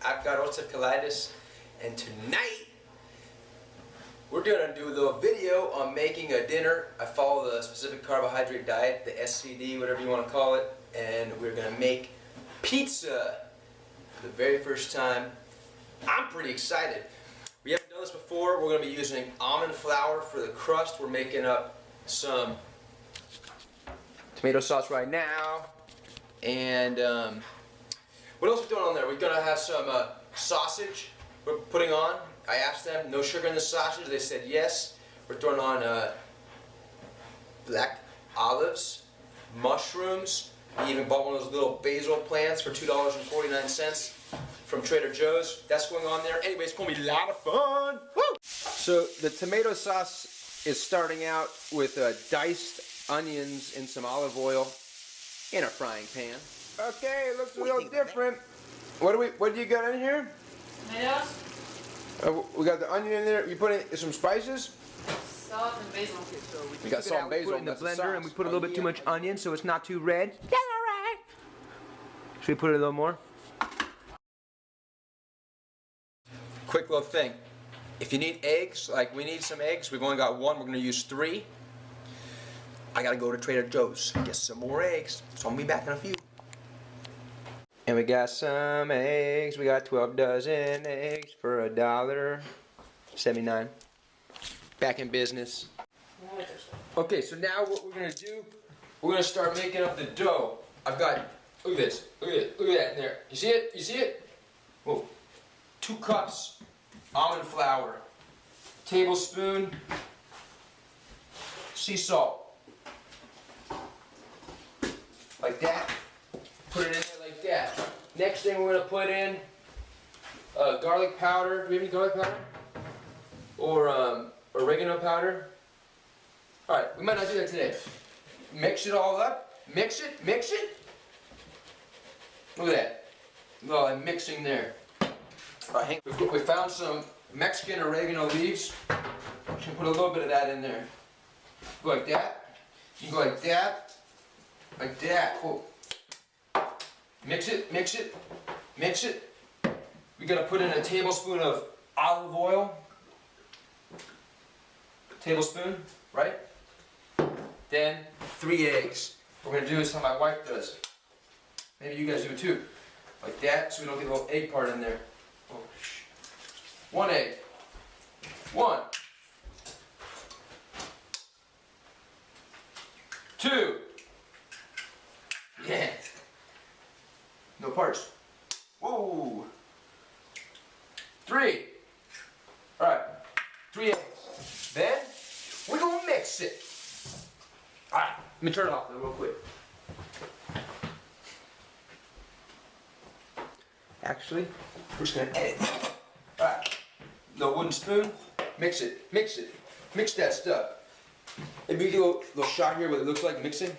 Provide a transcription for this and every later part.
I've got ulcerative colitis, and tonight we're gonna do a little video on making a dinner. I follow the specific carbohydrate diet, the SCD, whatever you want to call it, and we're gonna make pizza for the very first time. I'm pretty excited. We haven't done this before. We're gonna be using almond flour for the crust. We're making up some tomato sauce right now, and what else are we doing on there? We're gonna have some sausage we're putting on. I asked them, no sugar in the sausage. They said yes. We're throwing on black olives, mushrooms. We even bought one of those little basil plants for $2.49 from Trader Joe's. That's going on there. Anyway, it's going to be a lot of fun. Woo! So the tomato sauce is starting out with diced onions and some olive oil in a frying pan. Okay, it looks a little different. What do you got in here? Tomatoes. We got the onion in there. You put in some spices. Salt and basil. We got salt and basil. We put it in the blender and we put a little bit too much onion so it's not too red. That's alright. Should we put it a little more? Quick little thing. If you need eggs, like we need some eggs, we've only got one. We're going to use 3. I got to go to Trader Joe's, get some more eggs. So I'll be back in a few. And we got some eggs. We got 12 dozen eggs for $1.79. Back in business. Okay, so now what we're gonna do, we're gonna start making up the dough. I've got, look at this, look at that in there. You see it? You see it? Whoa. 2 cups almond flour, tablespoon sea salt, like that. Put it in there like that. Next thing we're gonna put in garlic powder. Do we have any garlic powder? Or oregano powder? All right, we might not do that today. Mix it all up. Mix it. Mix it. Look at that. Look at all that mixing there. All right, we found some Mexican oregano leaves. We can put a little bit of that in there. Go like that. You go like that. Like that. Cool. Mix it, mix it, mix it. We gotta put in a tablespoon of olive oil. Tablespoon, right? Then 3 eggs. What we're gonna do is how my wife does. Maybe you guys do it too. Like that, so we don't get a little egg part in there. Oh, 1 egg. 1. 2. Yeah. No parts. Whoa. 3. All right. 3 eggs. Then we're gonna mix it. All right. Let me turn it off real quick. Actually, we're just gonna edit. All right. No wooden spoon. Mix it. Mix it. Mix that stuff. Maybe we get a little shot here what it looks like mixing.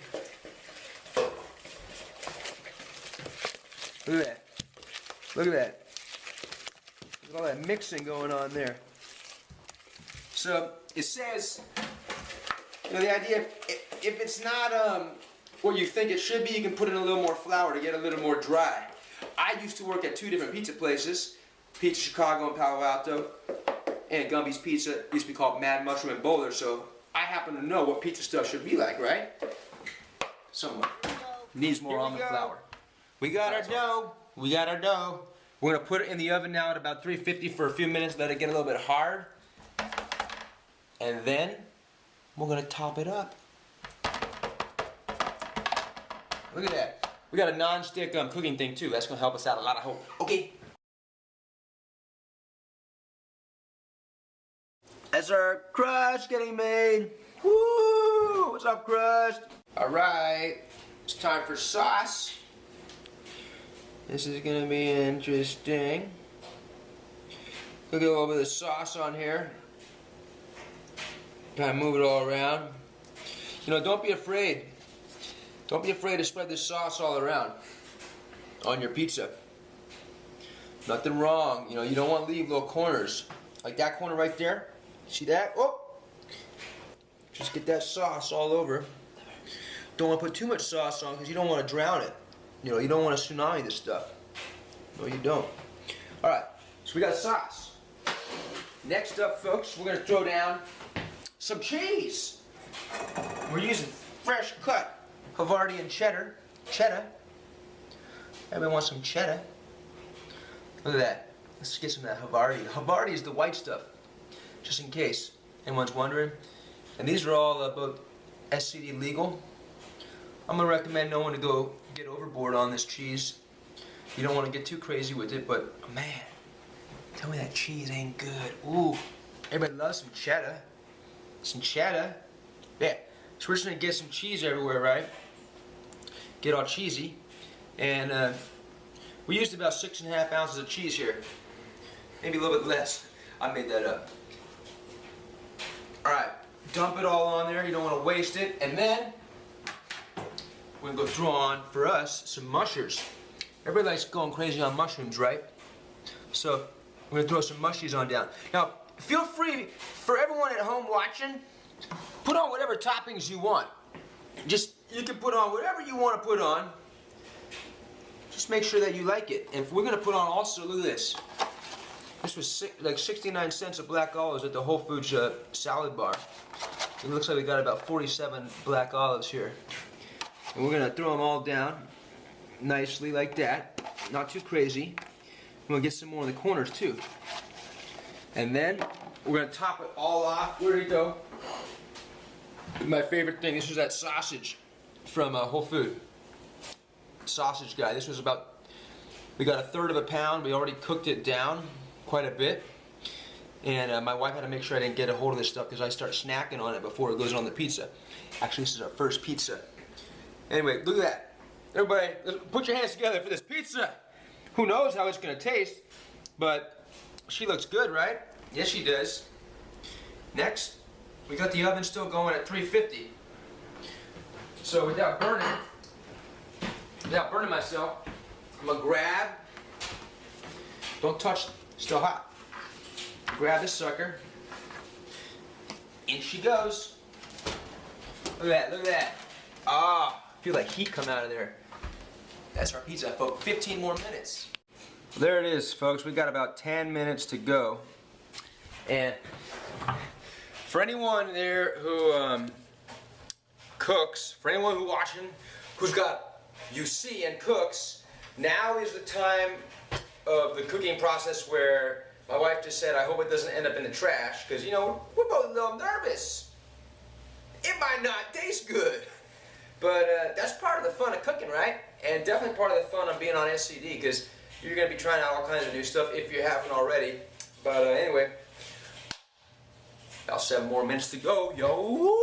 Look at that. Look at that. Look at all that mixing going on there. So it says, you know, the idea, if it's not what you think it should be, you can put in a little more flour to get a little more dry. I used to work at 2 different pizza places, Pizza Chicago and Palo Alto, and Gumby's Pizza used to be called Mad Mushroom in Boulder, so I happen to know what pizza stuff should be like, right? Somewhat. Needs more almond flour. We got our dough. We got our dough. We're gonna put it in the oven now at about 350 for a few minutes, let it get a little bit hard. And then we're gonna top it up. Look at that. We got a non-stick cooking thing too. That's gonna help us out a lot, I hope. Okay. That's our crust getting made. Woo! What's up, crust? All right. It's time for sauce. This is gonna be interesting. Look at a little bit of sauce on here. Kind of move it all around. You know, don't be afraid. Don't be afraid to spread this sauce all around on your pizza. Nothing wrong. You know, you don't want to leave little corners. Like that corner right there. See that? Oh! Just get that sauce all over. Don't want to put too much sauce on because you don't want to drown it. You know, you don't want to tsunami this stuff. No, you don't. Alright, so we got sauce. Next up, folks, we're going to throw down some cheese. We're using fresh cut Havarti and cheddar. Cheddar. Everybody wants some cheddar. Look at that. Let's get some of that Havarti. Havarti is the white stuff, just in case anyone's wondering. And these are all both SCD legal. I'm going to recommend no one to go get overboard on this cheese. You don't want to get too crazy with it, but man, tell me that cheese ain't good. Ooh, everybody loves some cheddar. Some cheddar. Yeah, so we're just going to get some cheese everywhere, right? Get all cheesy. And we used about 6.5 ounces of cheese here. Maybe a little bit less. I made that up. Alright, dump it all on there. You don't want to waste it. And then we're going to go throw on, for us, some mushrooms. Everybody likes going crazy on mushrooms, right? So we're going to throw some mushies on down. Now, feel free, for everyone at home watching, put on whatever toppings you want. You can put on whatever you want to put on. Just make sure that you like it. And we're going to put on also, look at this. This was like 69 cents of black olives at the Whole Foods salad bar. It looks like we got about 47 black olives here. And we're going to throw them all down nicely like that. Not too crazy. We're going to get some more in the corners too. And then we're going to top it all off. Where did it go? My favorite thing. This was that sausage from Whole Food. Sausage guy. This was about, we got 1/3 of a pound. We already cooked it down quite a bit. And my wife had to make sure I didn't get a hold of this stuff because I start snacking on it before it goes on the pizza. Actually, this is our first pizza. Anyway, look at that. Everybody, put your hands together for this pizza. Who knows how it's going to taste, but she looks good, right? Yes, she does. Next, we got the oven still going at 350. So without burning myself, I'm going to grab, don't touch, still hot. Grab this sucker. In she goes. Look at that, look at that. Ah, I feel like heat come out of there. That's our pizza, folks. 15 more minutes. There it is, folks. We got about 10 minutes to go. And for anyone there who cooks, for anyone who's watching, who's got UC and cooks, now is the time of the cooking process where my wife just said, I hope it doesn't end up in the trash, because, you know, we're both a little nervous. It might not taste good. But that's part of the fun of cooking, right? And definitely part of the fun of being on SCD, because you're going to be trying out all kinds of new stuff if you haven't already. But anyway, about 7 more minutes to go, yo.